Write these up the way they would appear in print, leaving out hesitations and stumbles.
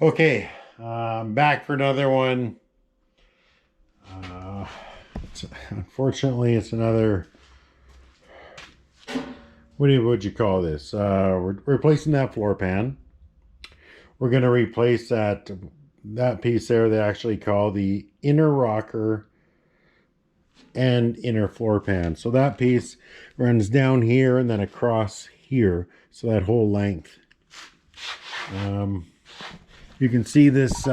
Okay, back for another one. Unfortunately, it's another. Would you call this? We're replacing that floor pan. We're going to replace that piece there. They actually call the inner rocker and inner floor pan. So that piece runs down here and then across here. So that whole length. You can see this.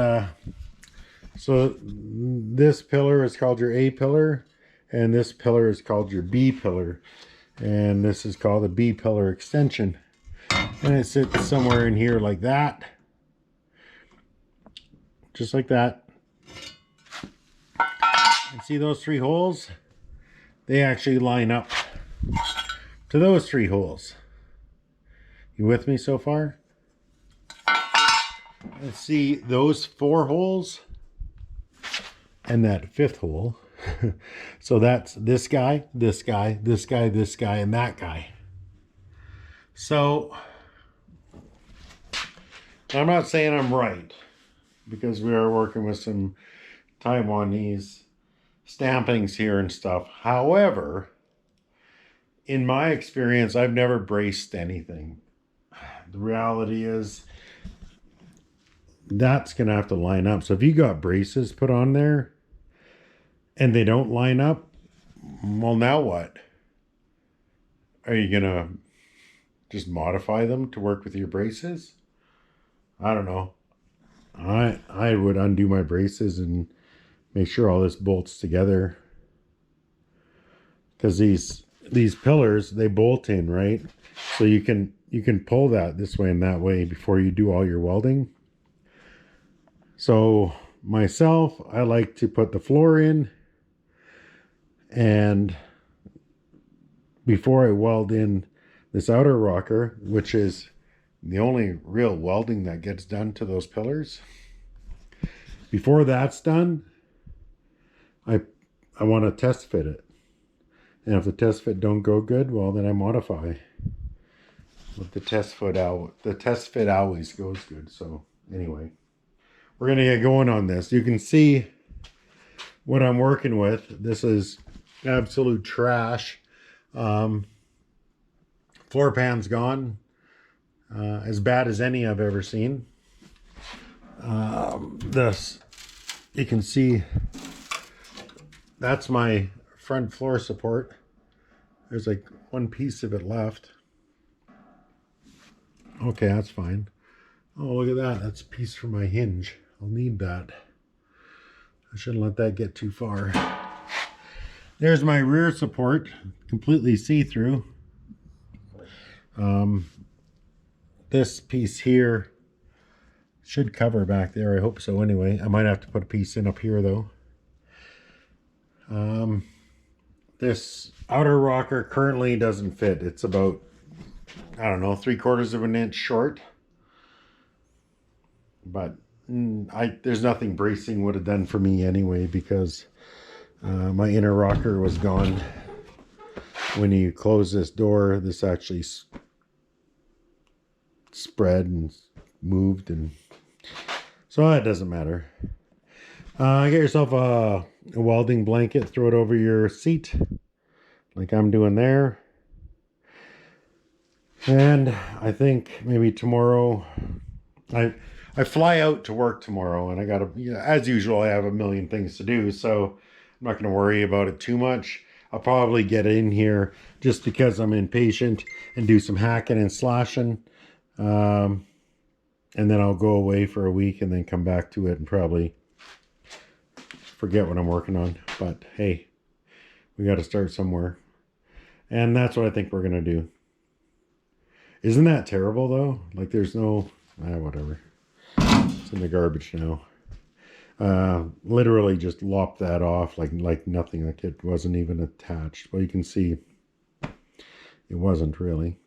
So this pillar is called your A pillar, and this pillar is called your B pillar, and this is called the B pillar extension, and it sits somewhere in here like that, just like that. And see those three holes? They actually line up to those three holes. You with me so far? Let's see those four holes and that fifth hole. So that's this guy, this guy, this guy, this guy, and that guy. So I'm not saying I'm right, because we are working with some Taiwanese stampings here and stuff. However, in my experience, I've never braced anything. The reality is that's gonna have to line up. So if you got braces put on there and they don't line up, well, now what? Are you gonna just modify them to work with your braces? I don't know. I would undo my braces and make sure all this bolts together, because these pillars, they bolt in, right? So you can pull that this way and that way before you do all your welding. So myself, I like to put the floor in, and before I weld in this outer rocker, which is the only real welding that gets done to those pillars, before that's done, I want to test fit it. And if the test fit don't go good, well, then I modify. But the test fit always goes good. So anyway, we're gonna get going on this. You can see what I'm working with. This is absolute trash. Floor pan's gone. As bad as any I've ever seen. This, you can see, that's my front floor support. There's like one piece of it left. Okay, that's fine. Oh, look at that. That's a piece for my hinge. I'll need that. I shouldn't let that get too far. There's my rear support, completely see-through. This piece here should cover back there. I hope so anyway. I might have to put a piece in up here though. This outer rocker currently doesn't fit. It's about, I don't know, 3/4 of an inch short. But there's nothing bracing would have done for me anyway, because my inner rocker was gone. When you close this door, this actually spread and moved, and so it doesn't matter. Get yourself a welding blanket, throw it over your seat like I'm doing there, and I think maybe tomorrow, I fly out to work tomorrow, and I gotta, as usual, I have a million things to do, so I'm not going to worry about it too much. I'll probably get in here just because I'm impatient and do some hacking and slashing. And then I'll go away for a week and then come back to it and probably forget what I'm working on. But hey, we got to start somewhere. And that's what I think we're going to do. Isn't that terrible though? Like there's no, whatever. It's in the garbage now. Literally just lopped that off like nothing, like it wasn't even attached. Well, you can see it wasn't really.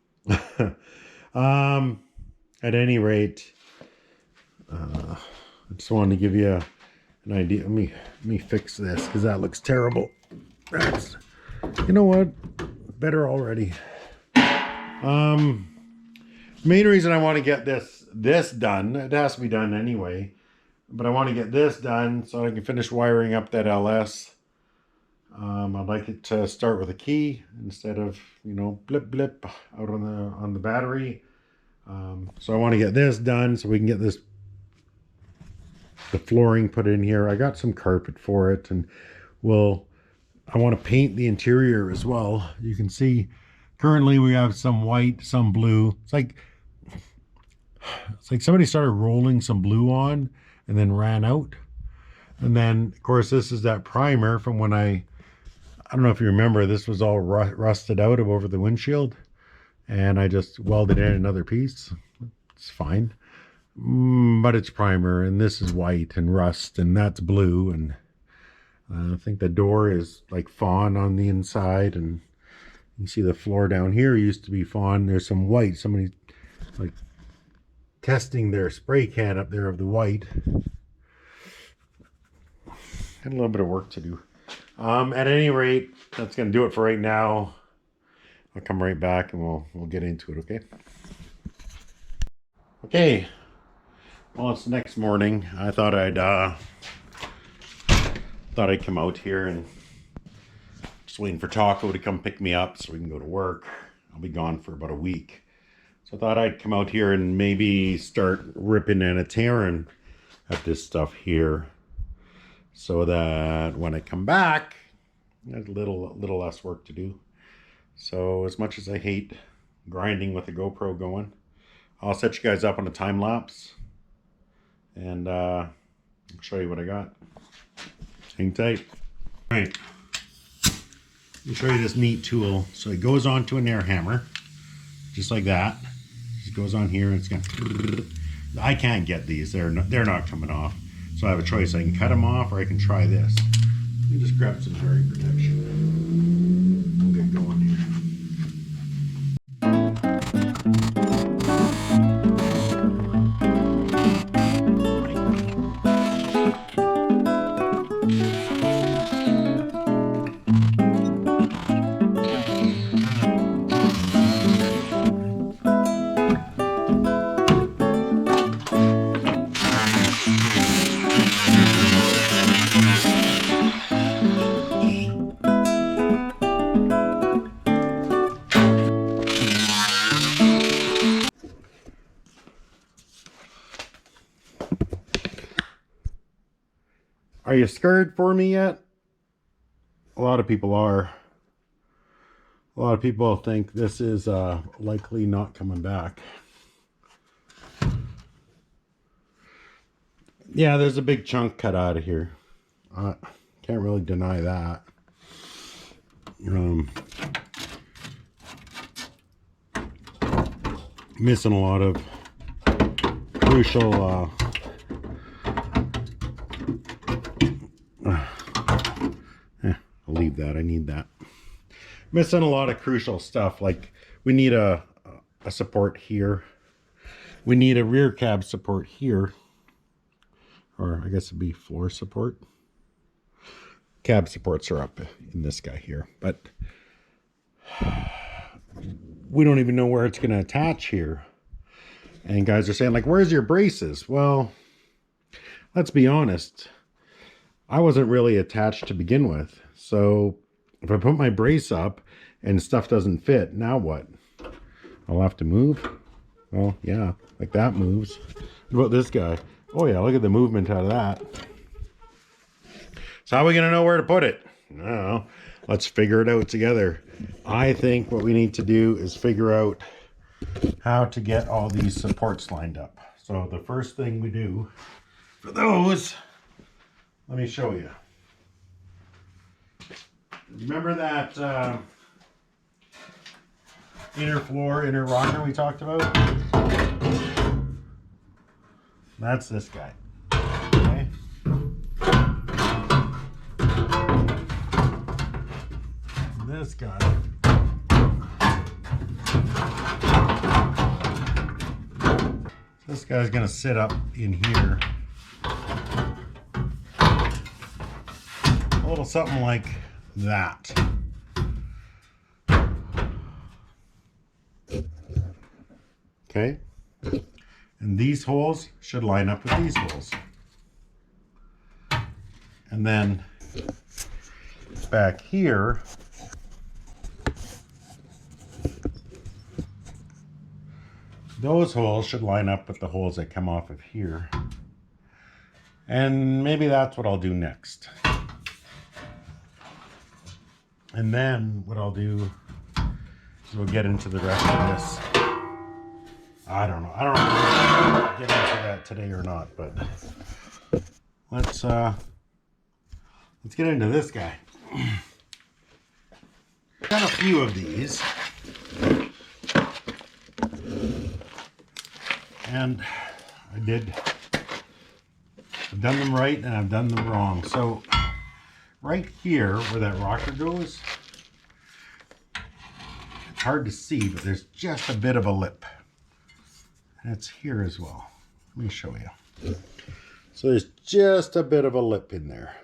At any rate, I just wanted to give you an idea. Let me fix this because that looks terrible. That's, you know what? Better already. Main reason I want to get this done, it has to be done anyway, but I want to get this done so I can finish wiring up that LS. I'd like it to start with a key instead of, you know, blip blip out on the battery. So I want to get this done so we can get the flooring put in here. I got some carpet for it, and I want to paint the interior as well. You can see currently we have some white, some blue. It's like somebody started rolling some blue on and then ran out. And then of course this is that primer from when I don't know if you remember, this was all rusted out of over the windshield, and I just welded in another piece. It's fine. But it's primer, and this is white and rust, and that's blue, and I think the door is like fawn on the inside, and you see the floor down here used to be fawn. There's some white. Somebody like testing their spray can up there of the white. Got a little bit of work to do. At any rate, that's going to do it for right now. I'll come right back and we'll get into it, okay? Okay. Well, it's the next morning. I thought I'd come out here, and just waiting for Taco to come pick me up so we can go to work. I'll be gone for about a week. So I thought I'd come out here and maybe start ripping and tearing at this stuff here, so that when I come back, there's a little less work to do. So as much as I hate grinding with the GoPro going, I'll set you guys up on a time lapse, and I'll show you what I got. Hang tight. All right, let me show you this neat tool. So it goes onto an air hammer, just like that. It goes on here, and it's gonna. I can't get these. They're not coming off. So I have a choice. I can cut them off, or I can try this. Let me just grab some berry protection. We'll get going here. Are you scared for me yet? A lot of people are. A lot of people think this is likely not coming back. Yeah, there's a big chunk cut out of here. Can't really deny that. Missing a lot of crucial I'll leave that. I need that. Missing a lot of crucial stuff. Like we need a support here. We need a rear cab support here. Or I guess it'd be floor support. Cab supports are up in this guy here. But we don't even know where it's going to attach here. And guys are saying, like, where's your braces? Well, let's be honest. I wasn't really attached to begin with. So if I put my brace up and stuff doesn't fit, now what? I'll have to move? Well, yeah, like that moves. What about this guy? Oh yeah, look at the movement out of that. So how are we going to know where to put it? I don't know. Let's figure it out together. I think what we need to do is figure out how to get all these supports lined up. So the first thing we do for those, let me show you. Remember that inner floor, inner rocker we talked about? That's this guy. Okay. This guy. This guy's gonna sit up in here. little something like that. Okay. And these holes should line up with these holes. And then back here, those holes should line up with the holes that come off of here. And maybe that's what I'll do next. And then what I'll do is we'll get into the rest of this. I don't know. I don't know if we'll get into that today or not, but let's get into this guy. Got a few of these. And I've done them right and I've done them wrong. So right here where that rocker goes, it's hard to see, but there's just a bit of a lip. And it's here as well. Let me show you. So there's just a bit of a lip in there.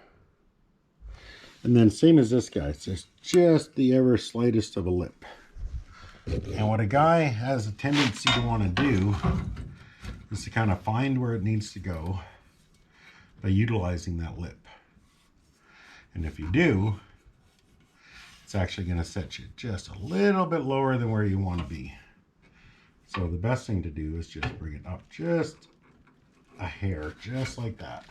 And then same as this guy, there's just the ever slightest of a lip. And what a guy has a tendency to want to do is to kind of find where it needs to go by utilizing that lip. And if you do, it's actually going to set you just a little bit lower than where you want to be. So the best thing to do is just bring it up just a hair, just like that.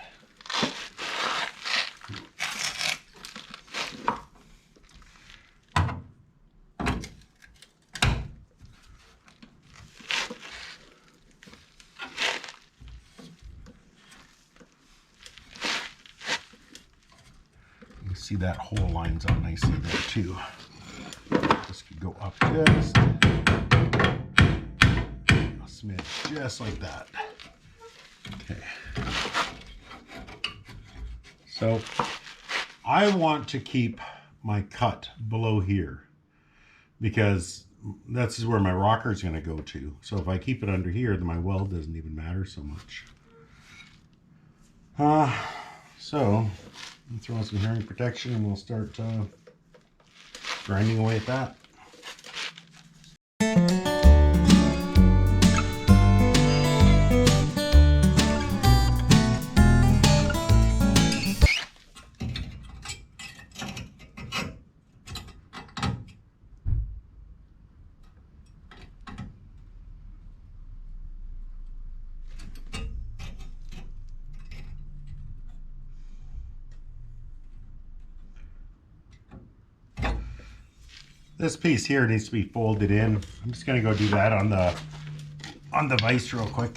You see that hole lines up nicely there too. This could go up just smidge, just like that. Okay. So I want to keep my cut below here because this is where my rocker is going to go to. So if I keep it under here, then my weld doesn't even matter so much. So I'll throw in some hearing protection and we'll start grinding away at that. This piece here needs to be folded in. I'm just gonna go do that on the vise real quick.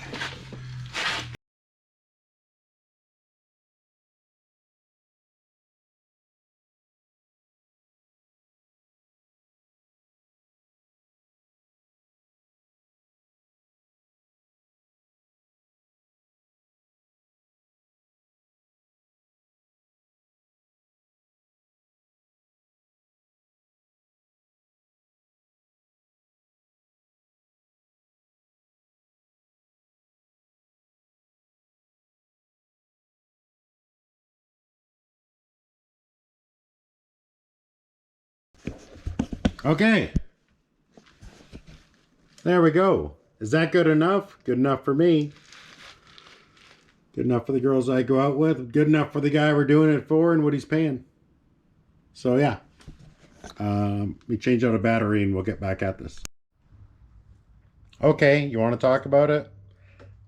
Okay. There we go. Is that good enough? Good enough for me. Good enough for the girls I go out with. Good enough for the guy we're doing it for and what he's paying. So yeah. We change out a battery and we'll get back at this. Okay, you want to talk about it?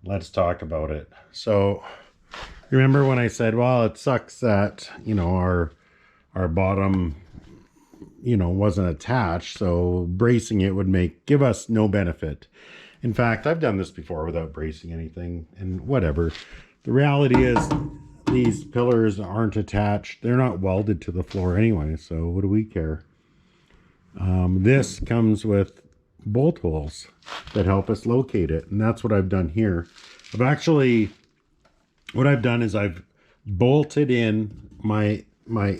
Let's talk about it. So remember when I said, well, it sucks that, you know, our bottom, you know, wasn't attached, so bracing it would give us no benefit. In fact, I've done this before without bracing anything and whatever. The reality is these pillars aren't attached. They're not welded to the floor anyway, so what do we care? This comes with bolt holes that help us locate it, and that's what I've done here. What I've done is I've bolted in my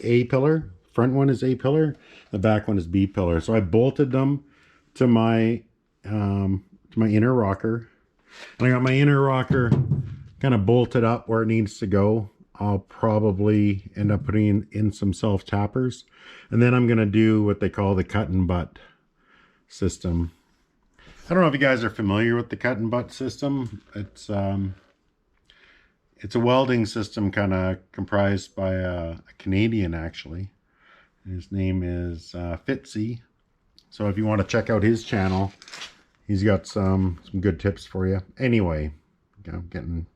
A pillar. Front one is A pillar, the back one is B pillar. So I bolted them to my inner rocker, and I got my inner rocker kind of bolted up where it needs to go. I'll probably end up putting in some self-tappers. And then I'm going to do what they call the cut and butt system. I don't know if you guys are familiar with the cut and butt system. It's a welding system kind of comprised by a Canadian, actually. His name is Fitzy. So if you want to check out his channel, he's got some good tips for you. Anyway, I'm getting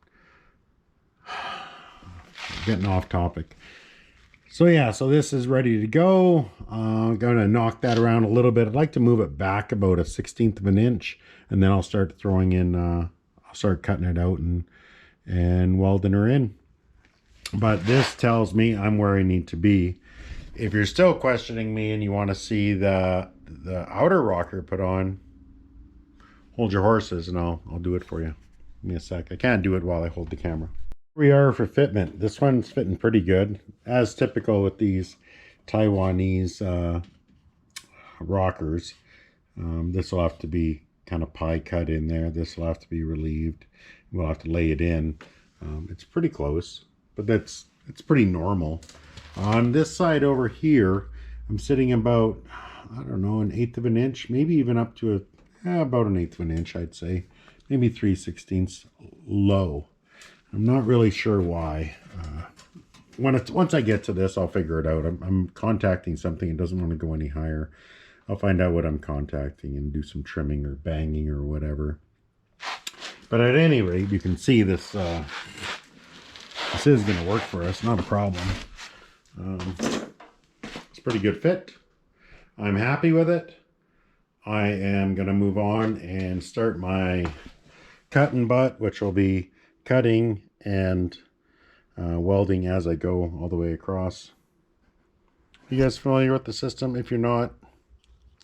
off topic. So yeah, so this is ready to go. I'm going to knock that around a little bit. I'd like to move it back about 1/16 of an inch, and then I'll start throwing in, I'll start cutting it out and welding her in. But this tells me I'm where I need to be. If you're still questioning me and you want to see the outer rocker put on, hold your horses and I'll do it for you. Give me a sec. I can't do it while I hold the camera. Here we are for fitment. This one's fitting pretty good, as typical with these Taiwanese rockers. This will have to be kind of pie cut in there. This will have to be relieved. We'll have to lay it in. It's pretty close, but it's pretty normal. On this side over here, I'm sitting about, I don't know, 1/8 of an inch, maybe even up to about 1/8 of an inch, I'd say. Maybe 3/16 low. I'm not really sure why. Once I get to this, I'll figure it out. I'm contacting something. It doesn't want to go any higher. I'll find out what I'm contacting and do some trimming or banging or whatever. But at any rate, you can see this. This is going to work for us. Not a problem. It's a pretty good fit. I'm happy with it. I am going to move on and start my cut and butt, which will be cutting and welding as I go all the way across. You guys familiar with the system? If you're not,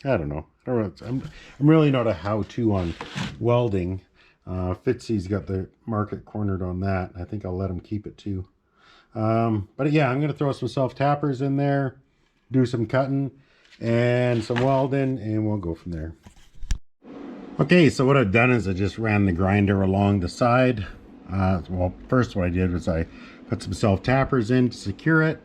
I don't know. I'm really not a how-to on welding. Fitzy's got the market cornered on that. I think I'll let him keep it too. But yeah, I'm going to throw some self-tappers in there, do some cutting and some welding, and we'll go from there. Okay, so what I've done is I just ran the grinder along the side. Well, first what I did was I put some self-tappers in to secure it.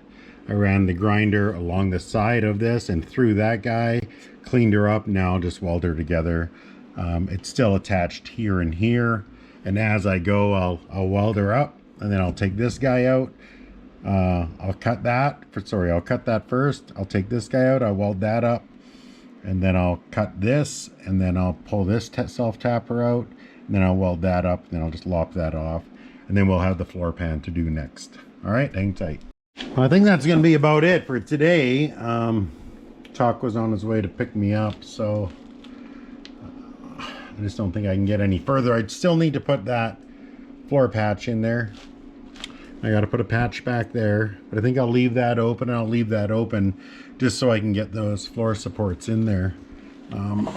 I ran the grinder along the side of this and through that guy, cleaned her up. Now I'll just weld her together. It's still attached here and here, and as I go, I'll weld her up, and then I'll take this guy out. I'll cut that first. I'll take this guy out, I'll weld that up, and then I'll cut this, and then I'll pull this self-tapper out, and then I'll weld that up, and then I'll just lop that off, and then we'll have the floor pan to do next. All right, hang tight. Well, I think that's going to be about it for today. Talk was on his way to pick me up, so I just don't think I can get any further. I still need to put that floor patch in there. I got to put a patch back there, but I think I'll leave that open. I'll leave that open just so I can get those floor supports in there. What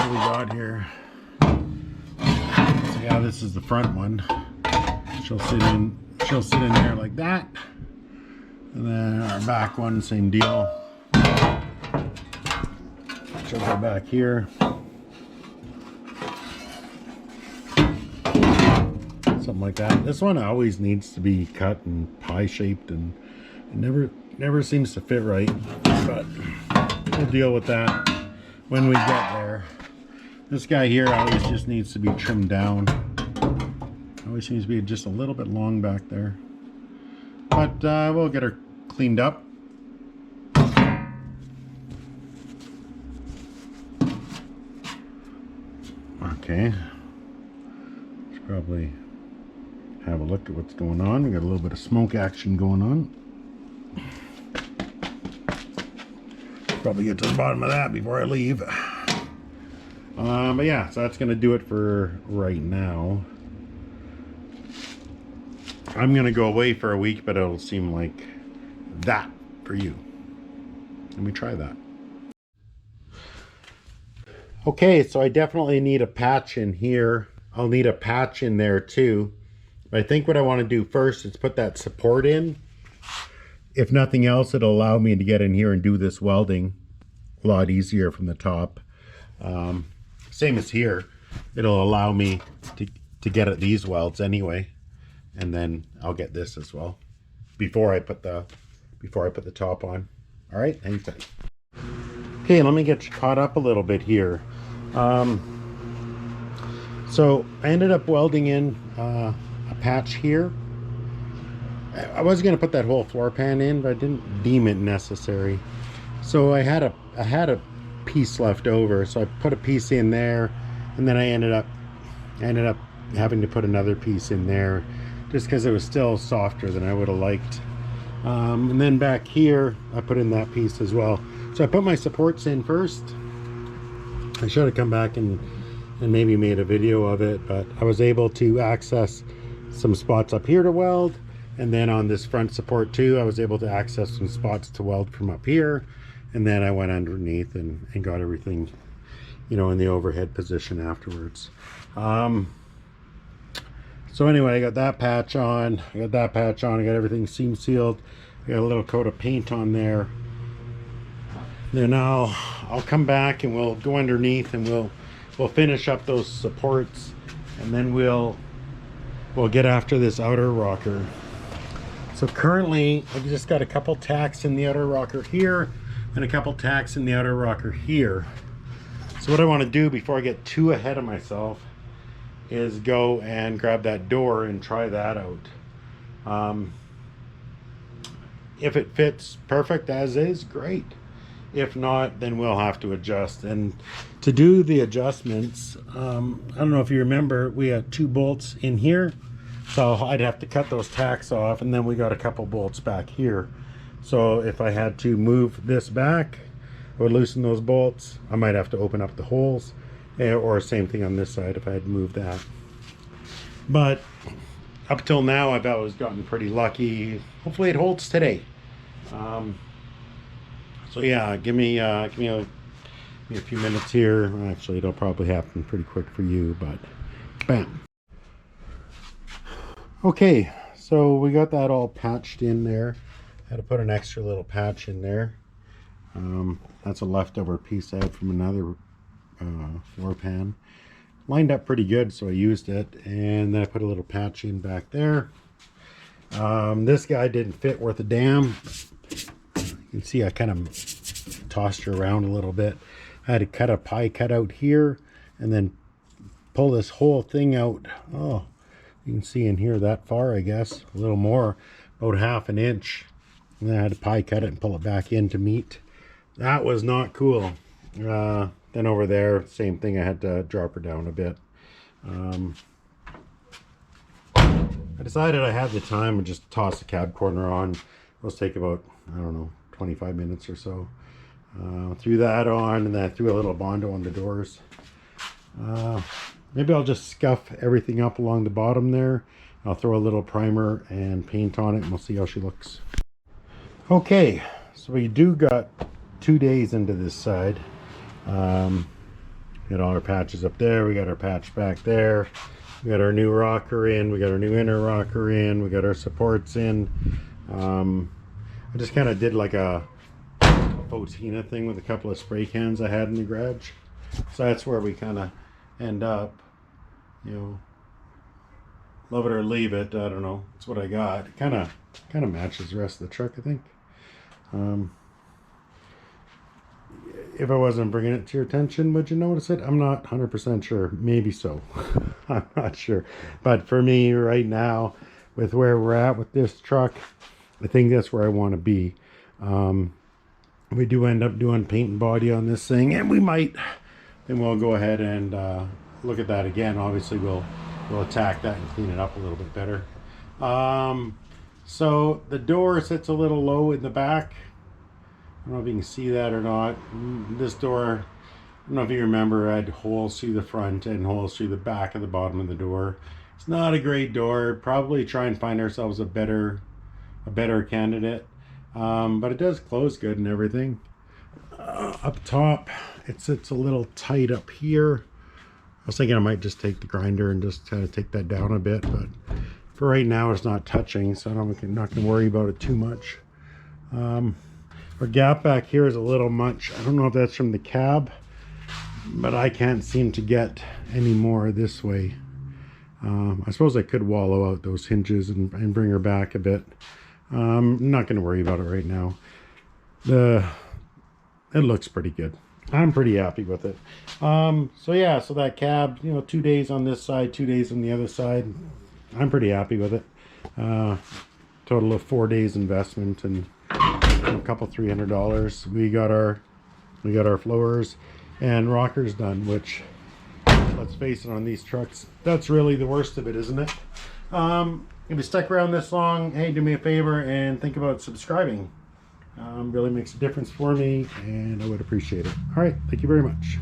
do we got here? So yeah, this is the front one. She'll sit in there like that. And then our back one, same deal. She'll go back here. Something like that. This one always needs to be cut and pie shaped, and it never seems to fit right, but we'll deal with that when we get there. This guy here always just needs to be trimmed down. Always seems to be just a little bit long back there, but we'll get her cleaned up. Okay, should probably have a look at what's going on. We got a little bit of smoke action going on. Probably get to the bottom of that before I leave. But yeah, so that's gonna do it for right now. I'm gonna go away for a week, but it'll seem like that for you. Let me try that. Okay, so I definitely need a patch in here. I'll need a patch in there too. But I think what I want to do first is put that support in. If nothing else, it'll allow me to get in here and do this welding a lot easier from the top. Same as here. It'll allow me to get at these welds anyway. and then I'll get this as well before I put the top on. All right, hang tight. Okay, let me get you caught up a little bit here. So I ended up welding in a patch here. I was going to put that whole floor pan in, but I didn't deem it necessary. So I had a piece left over, so I put a piece in there, and then I ended up having to put another piece in there, just because it was still softer than I would have liked. And then back here, I put in that piece as well. So I put my supports in first. I should have come back and maybe made a video of it, but I was able to access some spots up here to weld, and then on this front support too, I was able to access some spots to weld from up here, and then I went underneath and got everything, you know, in the overhead position afterwards. So anyway, I got that patch on, I got everything seam sealed, I got a little coat of paint on there. Then I'll come back and we'll go underneath and we'll finish up those supports, and then we'll get after this outer rocker. So currently I've just got a couple tacks in the outer rocker here and a couple tacks in the outer rocker here. So what I want to do before I get too ahead of myself is go and grab that door and try that out. If it fits perfect as is, great. If not, then we'll have to adjust. And to do the adjustments, I don't know if you remember, we had 2 bolts in here, so I'd have to cut those tacks off, and then we got a couple bolts back here. So if I had to move this back, I would loosen those bolts. I might have to open up the holes, or same thing on this side if I had to move that. But up till now, I've always gotten pretty lucky. Hopefully it holds today. So yeah, give me a few minutes here. Actually, it'll probably happen pretty quick for you, but bam. Okay, so we got that all patched in there. I had to put an extra little patch in there. That's a leftover piece I had from another floor pan. Lined up pretty good, so I used it, and then I put a little patch in back there. This guy didn't fit worth a damn. You can see I kind of tossed her around a little bit. I had to cut a pie cut out here and then pull this whole thing out. Oh, you can see in here that far, I guess, a little more, about 1/2 inch. And then I had to pie cut it and pull it back in to meet. That was not cool. Then over there, same thing, I had to drop her down a bit. I decided I had the time and just toss the cab corner on. It'll take about, I don't know, 25 minutes or so. Threw that on, and then I threw a little Bondo on the doors. Maybe I'll just scuff everything up along the bottom there. I'll throw a little primer and paint on it, and we'll see how she looks. Okay, so we got 2 days into this side. Got all our patches up there, we got our patch back there, we got our new rocker in, we got our new inner rocker in, we got our supports in. I just kind of did like a Fotina thing with a couple of spray cans I had in the garage. So that's where we kind of end up, you know, love it or leave it, I don't know, that's what I got. It kind of matches the rest of the truck, I think. If I wasn't bringing it to your attention, would you notice it? I'm not 100% sure. Maybe so. I'm not sure. But for me right now, with where we're at with this truck, I think that's where I want to be. We do end up doing paint and body on this thing, and we might, then we'll go ahead and look at that again. Obviously, we'll attack that and clean it up a little bit better. So the door sits a little low in the back. I don't know if you can see that or not. This door, I don't know if you remember, I had holes through the front and holes through the back of the bottom of the door. It's not a great door. Probably try and find ourselves a better candidate. But it does close good and everything. Up top, it sits a little tight up here. I was thinking I might just take the grinder and just kind of take that down a bit, but for right now it's not touching, so I'm not going to worry about it too much. Our gap back here is a little much. I don't know if that's from the cab, but I can't seem to get any more this way. I suppose I could wallow out those hinges and bring her back a bit. I'm not going to worry about it right now. It looks pretty good. I'm pretty happy with it. So yeah, so that cab, 2 days on this side, 2 days on the other side. I'm pretty happy with it. Total of 4 days investment and a couple $300. We got our floors and rockers done, which, let's face it, on these trucks, that's really the worst of it, isn't it? If you stuck around this long, hey, do me a favor and think about subscribing. Really makes a difference for me, and I would appreciate it. All right, thank you very much.